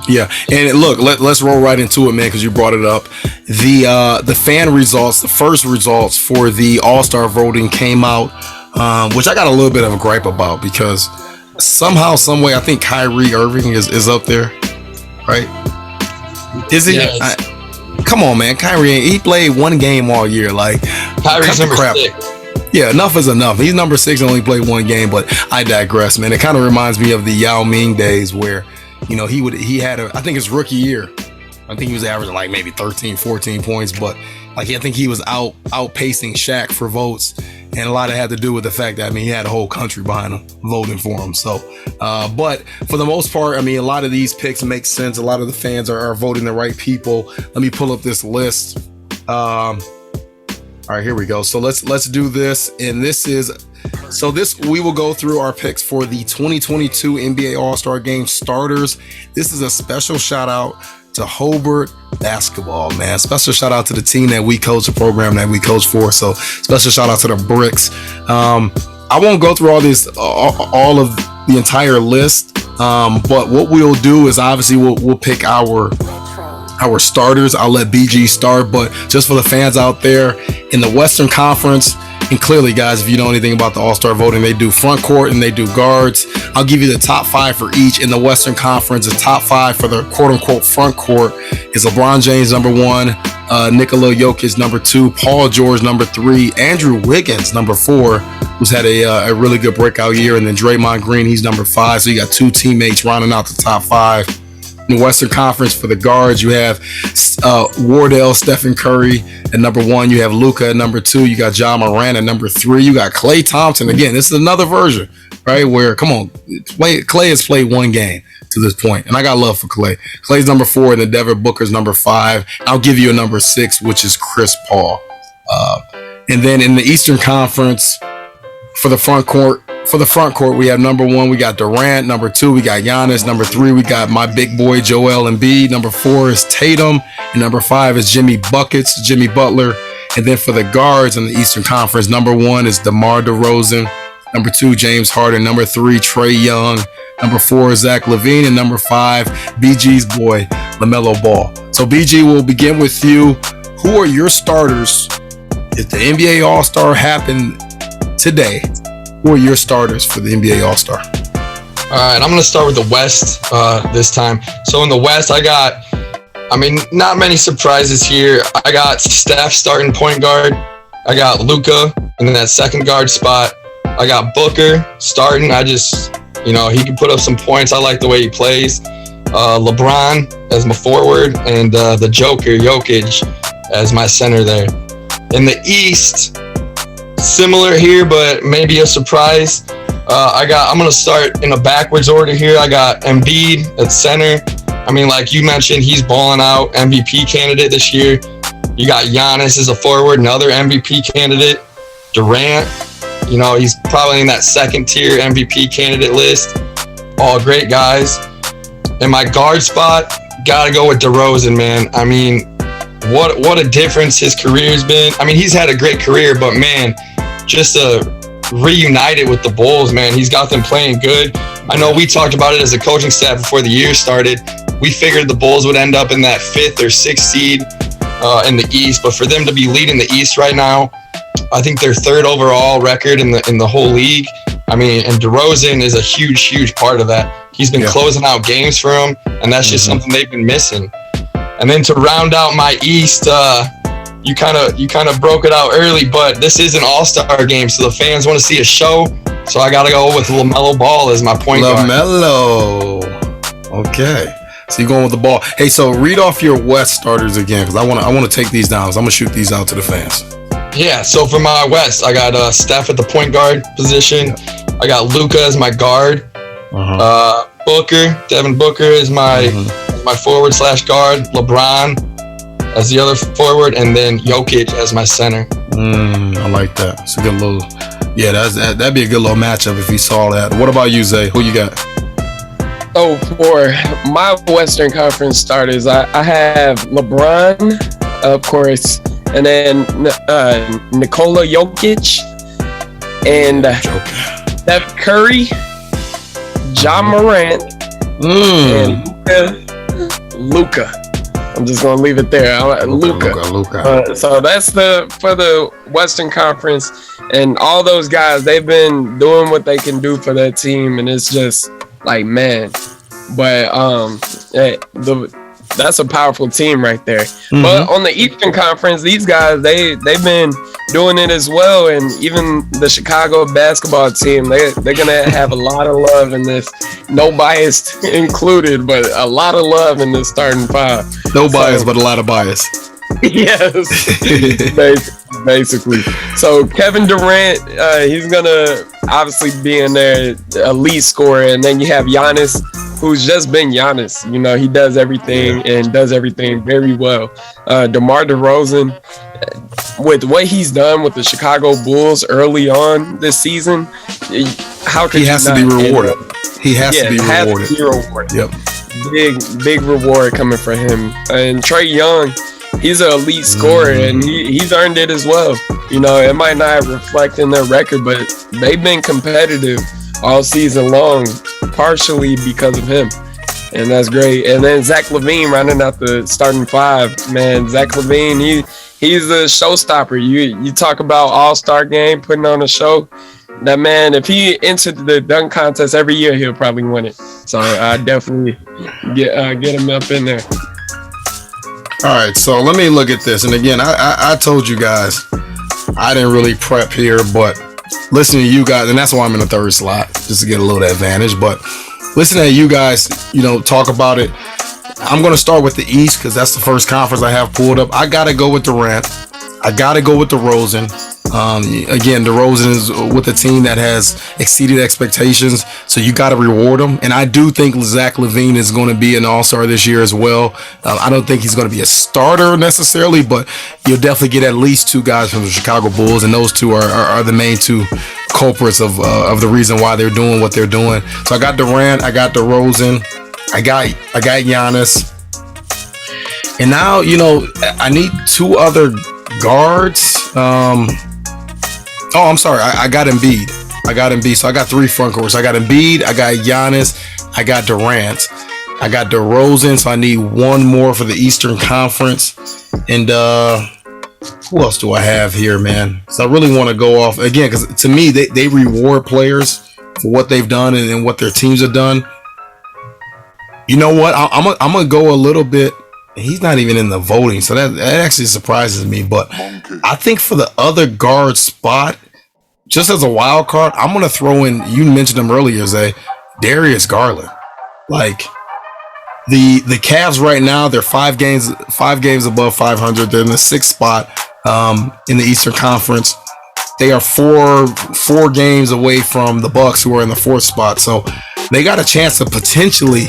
Yeah, and look, let's roll right into it, man, because you brought it up. The fan results, the first results for the All-Star voting came out, which I got a little bit of a gripe about because somehow, some way, I think Kyrie Irving is up there, right? Is he? Yes. Come on, man, Kyrie, he played one game all year. Like, Kyrie's number 6. Yeah, enough is enough. He's number 6 and only played one game, but I digress, man. It kind of reminds me of the Yao Ming days where, you know, he had I think his rookie year, I think he was averaging like maybe 13, 14 points, but like I think he was outpacing Shaq for votes, and a lot of it had to do with the fact that, I mean, he had a whole country behind him voting for him. So, but for the most part, I mean, a lot of these picks make sense. A lot of the fans are voting the right people. Let me pull up this list. All right, here we go. So let's do this, and we will go through our picks for the 2022 NBA All-Star Game starters. This is a special shout out to Hobart basketball, man. Special shout out to the team that we coach, the program that we coach for. So special shout out to the Bricks. I won't go through all of the entire list, but what we'll do is obviously we'll pick our starters. I'll let BG start, but just for the fans out there in the Western Conference, and clearly, guys, if you know anything about the All-Star voting, they do front court and they do guards. I'll give you the top 5 for each. In the Western Conference, the top 5 for the quote-unquote front court is LeBron James, number 1, Nikola Jokic, number 2, Paul George, number 3, Andrew Wiggins, number 4, who's had a really good breakout year, and then Draymond Green, he's number 5. So you got 2 teammates rounding out the top 5. In the Western Conference, for the guards, you have Wardell, Stephen Curry at number 1. You have Luka at number 2. You got Ja Morant at number 3. You got Klay Thompson. Again, this is another version, right? Where, come on, Klay has played one game to this point, and I got love for Klay. Klay's number 4, and then Devin Booker's number 5. I'll give you a number 6, which is Chris Paul. And then in the Eastern Conference, for the front court, we have number 1, we got Durant. Number 2, we got Giannis. Number 3, we got my big boy Joel Embiid. Number 4 is Tatum, and number 5 is Jimmy Butler. And then for the guards in the Eastern Conference, number 1 is Demar Derozan. Number 2, James Harden. Number 3, Trae Young. Number 4 is Zach Levine, and number 5, BG's boy LaMelo Ball. So BG, we'll begin with you. Who are your starters if the NBA All-Star happened today? Who are your starters for the NBA All-Star? All right, I'm going to start with the West this time. So in the West, not many surprises here. I got Steph starting point guard. I got Luka in that second guard spot. I got Booker starting. He can put up some points. I like the way he plays. LeBron as my forward, and the Joker, Jokic, as my center there. In the East, similar here, but maybe a surprise. I'm going to start in a backwards order here. I got Embiid at center. I mean, like you mentioned, he's balling out, MVP candidate this year. You got Giannis as a forward, another MVP candidate. Durant, he's probably in that second tier MVP candidate list. All great guys. In my guard spot, got to go with DeRozan, man. I mean, what a difference his career's been. I mean, he's had a great career, but man, just reunited with the Bulls, man. He's got them playing good. I know we talked about it as a coaching staff before the year started. We figured the Bulls would end up in that 5th or 6th seed in the East, but for them to be leading the East right now, I think their 3rd overall record in the whole league. I mean, and DeRozan is a huge part of that. He's been closing out games for them, and that's just something they've been missing. And then to round out my East, you kind of broke it out early, but this is an all-star game, so the fans want to see a show. So I got to go with LaMelo Ball as my point guard. LaMelo. Okay. So you're going with the Ball. Hey, so read off your West starters again, because I want to take these down. So I'm going to shoot these out to the fans. Yeah, so for my West, I got Steph at the point guard position. I got Luka as my guard. Devin Booker is my forward/guard. LeBron as the other forward, and then Jokic as my center. I like that. It's a good little, that'd be a good little matchup if you saw that. What about you, Zay? Who you got? Oh, for my Western Conference starters, I have LeBron, of course, and then Nikola Jokic, and Steph Curry, Ja Morant, and Luka Luka. I'm just gonna leave it there. Luka. So that's for the Western Conference, and all those guys, they've been doing what they can do for their team, and it's just like, man. But that's a powerful team right there. Mm-hmm. But on the Eastern Conference, these guys, they've been doing it as well, and even the Chicago basketball team, they're gonna have a lot of love in this. No bias included, but a lot of love in this starting five. No bias, but a lot of bias. Yes, basically. So Kevin Durant, he's gonna obviously be in there, a lead scorer, and then you have Giannis, who's just been Giannis. You know, he does everything and does everything very well. DeMar DeRozan, with what he's done with the Chicago Bulls early on this season, how can he has to be rewarded? He has to be rewarded. Yep. Big reward coming for him. And Trae Young, he's an elite scorer, and he's earned it as well. You know, it might not reflect in their record, but they've been competitive all season long, partially because of him. And that's great. And then Zach Levine rounding out the starting five. Man, Zach Levine, he's a showstopper. You talk about all-star game, putting on a show. That man, if he entered the dunk contest every year, he'll probably win it. So I definitely get him up in there. All right, so let me look at this. And again, I told you guys I didn't really prep here, but listening to you guys, and that's why I'm in the third slot, just to get a little advantage. But listening to you guys, talk about it. I'm going to start with the East because that's the first conference I have pulled up. I got to go with Durant. I got to go with DeRozan. Again, DeRozan is with a team that has exceeded expectations, so you got to reward him. And I do think Zach Levine is going to be an all-star this year as well. I don't think he's going to be a starter necessarily, but you'll definitely get at least two guys from the Chicago Bulls, and those two are the main two culprits of the reason why they're doing what they're doing. So I got Durant, I got DeRozan, I got Giannis, and now I need two other guards. I'm sorry. I got Embiid. So I got three front courts. I got Embiid. I got Giannis. I got Durant. I got DeRozan. So I need one more for the Eastern Conference. And who else do I have here, man? So I really want to go off again because to me they reward players for what they've done and what their teams have done. You know what? I'm gonna go a little bit. He's not even in the voting, so that actually surprises me. But I think for the other guard spot, just as a wild card, I'm going to throw in, you mentioned him earlier, Zay, Darius Garland. Like, the Cavs right now, they're 5 games above 500. They're in the 6th spot in the Eastern Conference. They are four games away from the Bucks, who are in the 4th spot. So they got a chance to potentially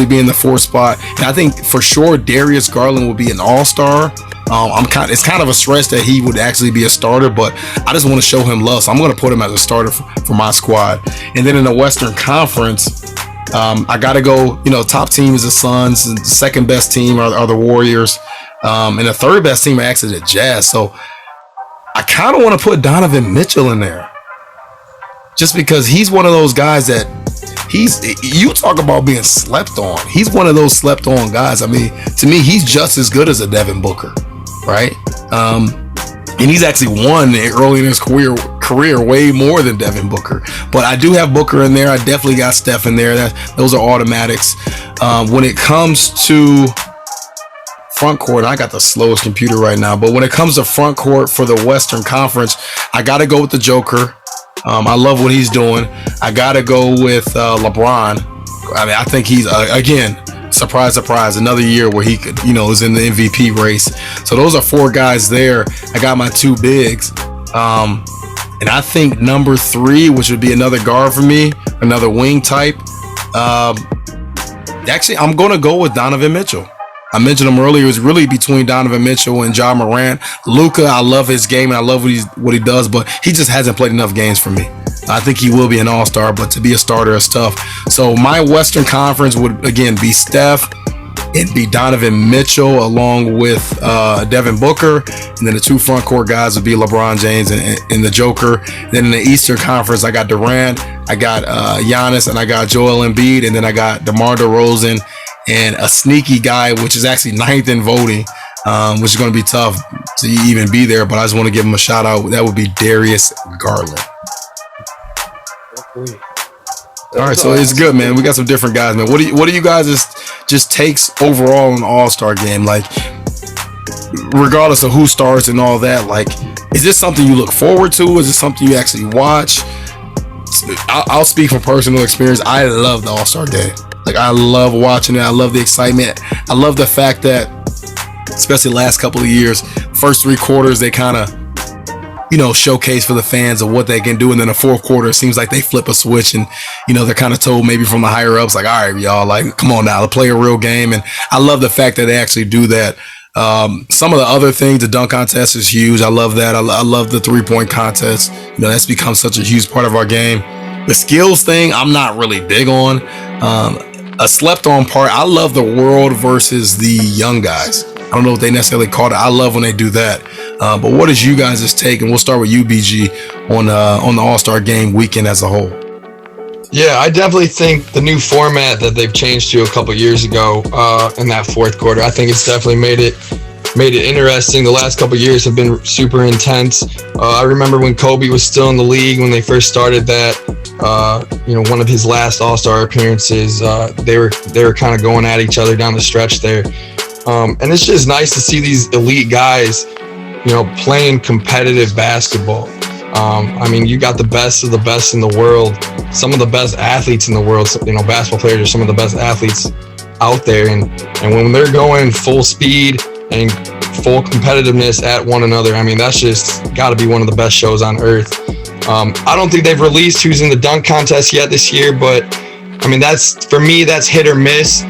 be in the 4th spot. And I think for sure Darius Garland will be an all-star. It's kind of a stretch that he would actually be a starter, but I just want to show him love. So I'm going to put him as a starter for my squad. And then in the Western Conference, I got to go, top team is the Suns, and the second best team are the Warriors. And the third best team are actually the Jazz. So I kind of want to put Donovan Mitchell in there. Just because he's one of those guys that you talk about being slept on. He's one of those slept on guys. I mean, to me, he's just as good as a Devin Booker, right? And he's actually won early in his career way more than Devin Booker. But I do have Booker in there. I definitely got Steph in there. Those are automatics. When it comes to front court, I got the slowest computer right now. But when it comes to front court for the Western Conference, I got to go with the Joker. I love what he's doing. I got to go with LeBron. I mean, I think he's, again, surprise, another year where he could, is in the MVP race. So those are 4 guys there. I got my 2 bigs. And I think number 3, which would be another guard for me, another wing type. Actually, I'm going to go with Donovan Mitchell. I mentioned him earlier. It was really between Donovan Mitchell and Ja Morant. Luka, I love his game and I love what he does, but he just hasn't played enough games for me. I think he will be an all-star, but to be a starter is tough. So my Western Conference would, again, be Steph. It'd be Donovan Mitchell along with Devin Booker. And then the 2 front court guys would be LeBron James and the Joker. Then in the Eastern Conference, I got Durant, I got Giannis, and I got Joel Embiid. And then I got DeMar DeRozan and a sneaky guy, which is actually 9th in voting, which is going to be tough to even be there. But I just want to give him a shout out. That would be Darius Garland. All right, so it's good, man. We got some different guys, man. What do you guys just takes overall in the All-Star game? Like, regardless of who starts and all that, like, is this something you look forward to? Is this something you actually watch? I'll speak from personal experience. I love the All-Star game. Like, I love watching it. I love the excitement. I love the fact that, especially the last couple of years, first 3 quarters, they kind of, showcase for the fans of what they can do. And then the 4th quarter, it seems like they flip a switch and, they're kind of told maybe from the higher ups, like, all right, y'all, like, come on now, let's play a real game. And I love the fact that they actually do that. Some of the other things, the dunk contest is huge. I love that. I love the 3-point contest. That's become such a huge part of our game. The skills thing, I'm not really big on. A slept on part, I love the world versus the young guys. I don't know what they necessarily call it. I love when they do that. But what is you guys' take? And we'll start with you, BG, on the All-Star game weekend as a whole. Yeah, I definitely think the new format that they've changed to a couple years ago in that 4th quarter, I think it's definitely made it interesting. The last couple years have been super intense. I remember when Kobe was still in the league, when they first started that, one of his last All-Star appearances, they were kind of going at each other down the stretch there. And it's just nice to see these elite guys, playing competitive basketball. You got the best of the best in the world, some of the best athletes in the world. Basketball players are some of the best athletes out there. And when they're going full speed and full competitiveness at one another, that's just got to be one of the best shows on earth. I don't think they've released who's in the dunk contest yet this year, but for me, that's hit or miss.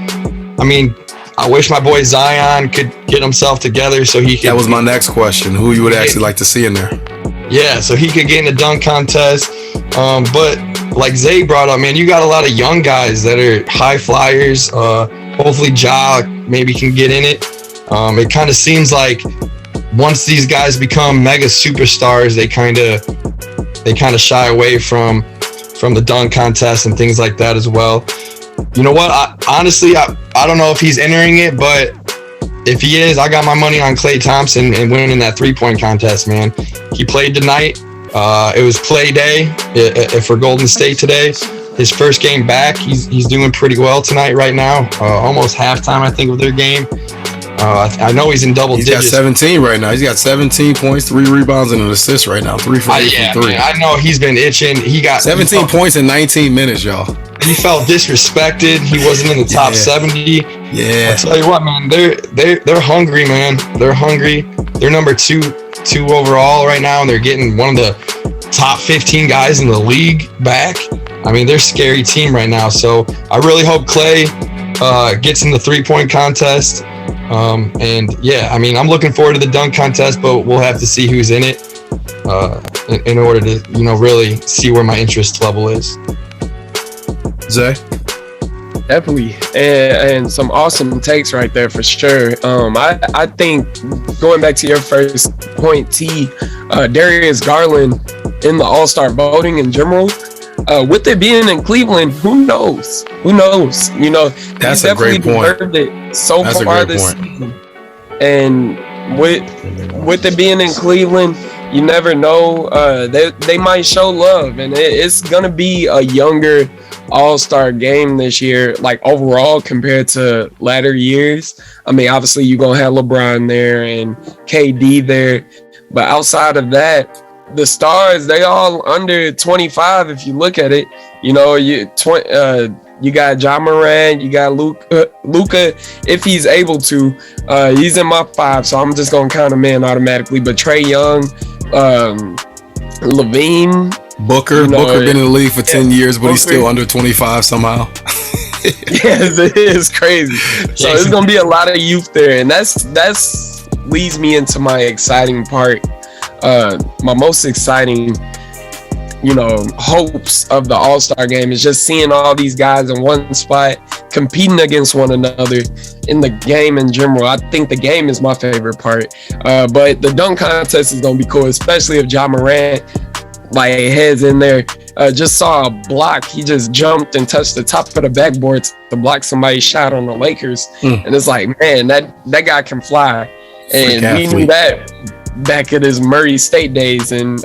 I wish my boy Zion could get himself together so he could. That was my next question. Who you would actually like to see in there? Yeah, so he could get in the dunk contest. But like Zay brought up, man, you got a lot of young guys that are high flyers. Hopefully Ja maybe can get in it. It kind of seems like once these guys become mega superstars, they kind of shy away from the dunk contest and things like that as well. You know what? I don't know if he's entering it, but if he is, I got my money on Klay Thompson and winning that 3-point contest, man. He played tonight. It was play day for Golden State today. His first game back. He's doing pretty well tonight right now. Almost halftime, I think, of their game. I know he's in double digits. He's got 17 right now. He's got 17 points, 3 rebounds, and an assist right now. 3 for 8 from 3. Man, I know he's been itching. He got 17 points in 19 minutes, y'all. He felt disrespected. He wasn't in the top 70. Yeah. I'll tell you what, man. They're hungry, man. They're hungry. They're number two overall right now, and they're getting one of the top 15 guys in the league back. They're a scary team right now. So I really hope Klay gets in the 3-point contest. And yeah, I'm looking forward to the dunk contest, but we'll have to see who's in it in order to, really see where my interest level is. Zay? Definitely, and some awesome takes right there for sure. I think going back to your first point, Darius Garland in the All-Star voting in general. With it being in Cleveland, who knows? That's a great point. It so far this season. And with it being in Cleveland, you never know. They might show love, and it's gonna be a younger All-Star game this year, like overall compared to latter years. Obviously you're gonna have LeBron there and KD there, but outside of that, the stars, they all under 25. If you look at it, you got Ja Morant, you got Luka. If he's able to, he's in my 5, so I'm just gonna count him in automatically. But Trae Young, Levine, Booker been in the league for 10 years, but he's still under 25 somehow. Yes, it is crazy. So it's gonna be a lot of youth there, and that's leads me into my exciting part. My most exciting, hopes of the All-Star game is just seeing all these guys in one spot competing against one another in the game in general. I think the game is my favorite part, but the dunk contest is gonna be cool, especially if Ja Morant heads in there just saw a block. He just jumped and touched the top of the backboard to block somebody's shot on the Lakers. And it's like, man, that guy can fly. And we knew that back at his Murray State days. And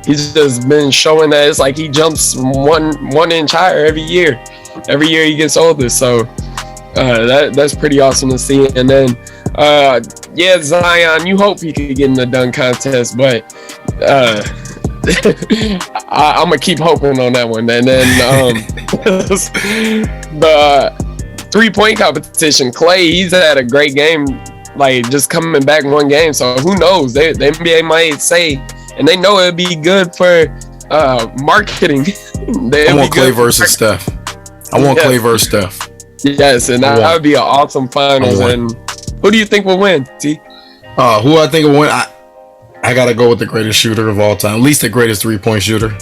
he's just been showing that it's like he jumps one inch higher every year. Every year he gets older. So that's pretty awesome to see. And then, Zion, you hope he could get in the dunk contest, but I'm gonna keep hoping on that one. And then the 3-point competition, Clay, he's had a great game, like just coming back one game. So who knows? The NBA might say, and they know it'd be good for marketing. I want Clay versus Steph. I want Clay versus Steph. Yes, and that would be an awesome finals. And who do you think will win, T? Who I think will win? I gotta go with the greatest shooter of all time, at least the greatest 3-point shooter.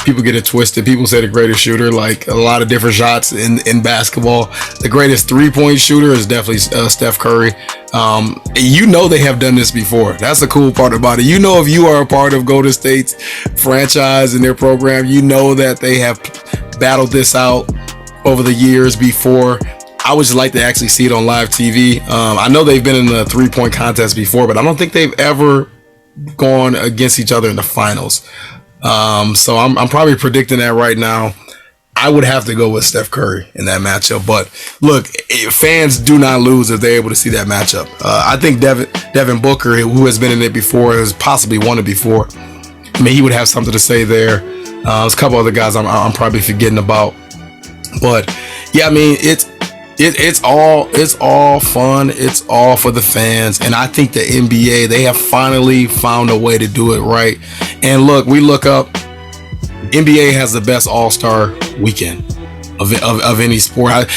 People get it twisted. People say the greatest shooter, like a lot of different shots in basketball. The greatest 3-point shooter is definitely Steph Curry. They have done this before. That's the cool part about it. If you are a part of Golden State's franchise and their program, that they have battled this out over the years before. I would just like to actually see it on live TV. I know they've been in the 3-point contest before, but I don't think they've ever gone against each other in the finals. So I'm probably predicting that right now. I would have to go with Steph Curry in that matchup. But look, fans do not lose if they're able to see that matchup. I think Devin Booker, who has been in it before, has possibly won it before. I mean, he would have something to say there. There's a couple other guys I'm probably forgetting about. But yeah, I mean, it's all fun. It's all for the fans. And I think the NBA, they have finally found a way to do it right. And look, we look up, NBA has the best all-star weekend of any sport.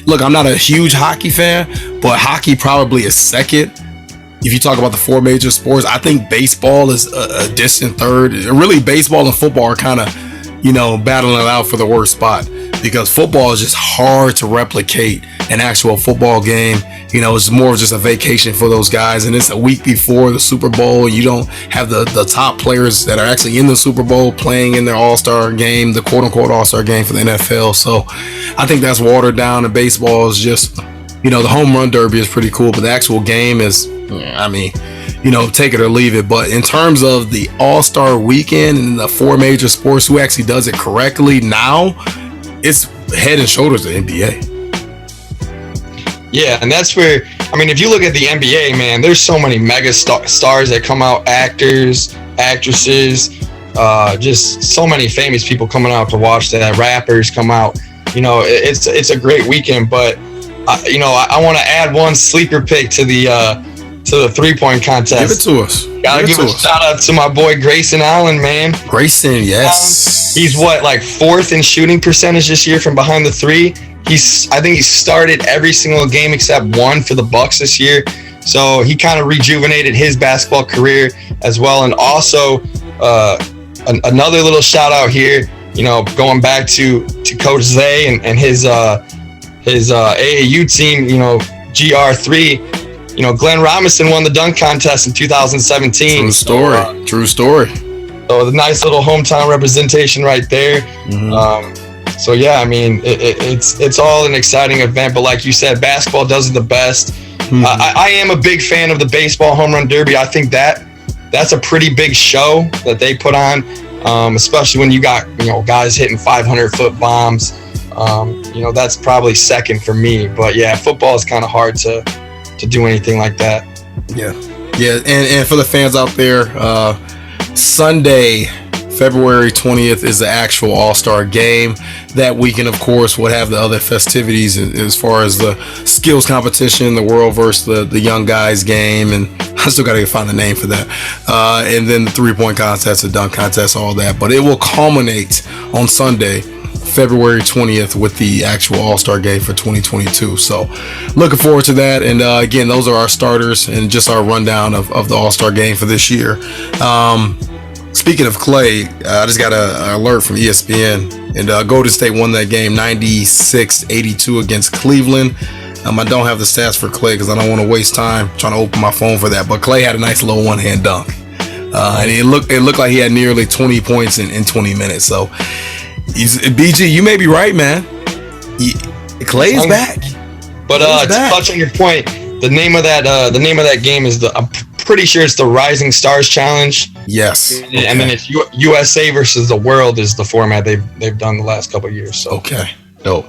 Look, I'm not a huge hockey fan, but hockey probably is second. If you talk about the 4 major sports, I think baseball is a distant third. Really, baseball and football are kind of, battling it out for the worst spot, because football is just hard to replicate an actual football game. It's more of just a vacation for those guys, and it's a week before the Super Bowl. You don't have the top players that are actually in the Super Bowl playing in their all-star game, the quote-unquote all-star game for the NFL. So I think that's watered down, and baseball is just, the home run derby is pretty cool, but the actual game is, take it or leave it. But in terms of the all-star weekend and the 4 major sports, who actually does it correctly now, it's head and shoulders the NBA. Yeah, and that's where, if you look at the NBA, man, there's so many mega stars that come out, actors, actresses, just so many famous people coming out to watch that, rappers come out. It's a great weekend, but I want to add one sleeper pick to the 3-point contest. Give it to us. Gotta give a shout out to my boy Grayson Allen, man. Grayson, yes. He's 4th in shooting percentage this year from behind the 3. I think he started every single game except one for the Bucks this year. So he kind of rejuvenated his basketball career as well. And also another little shout out here, going back to Coach Zay and his AAU team, GR3. Glenn Robinson won the dunk contest in 2017. True story. So the nice little hometown representation right there. Mm-hmm. So yeah, it's all an exciting event. But like you said, basketball does it the best. Mm-hmm. I am a big fan of the baseball home run derby. I think that's a pretty big show that they put on, especially when you got guys hitting 500-foot bombs. That's probably second for me. But yeah, football is kind of hard to do anything like that. Yeah. And for the fans out there, Sunday, February 20th is the actual All-Star game. That weekend, of course, would have the other festivities as far as the skills competition, the world versus the young guys game, and I still got to find the name for that. And then the 3-point contest, the dunk contest, all that. But it will culminate on Sunday, February 20th, with the actual All-Star game for 2022. So looking forward to that. And again, those are our starters and just our rundown of the All-Star game for this year. Speaking of Clay, I just got an alert from ESPN, and Golden State won that game 96-82 against Cleveland. I don't have the stats for Clay because I don't want to waste time trying to open my phone for that, but Clay had a nice little one-hand dunk. and it looked like he had nearly 20 points in 20 minutes. So, BG, you may be right, man. Clay's back. But to touch on your point, the name of that game is I'm pretty sure it's the Rising Stars Challenge. Yes. Okay. And then it's USA versus the World is the format they've done the last couple of years. So. Okay. Dope.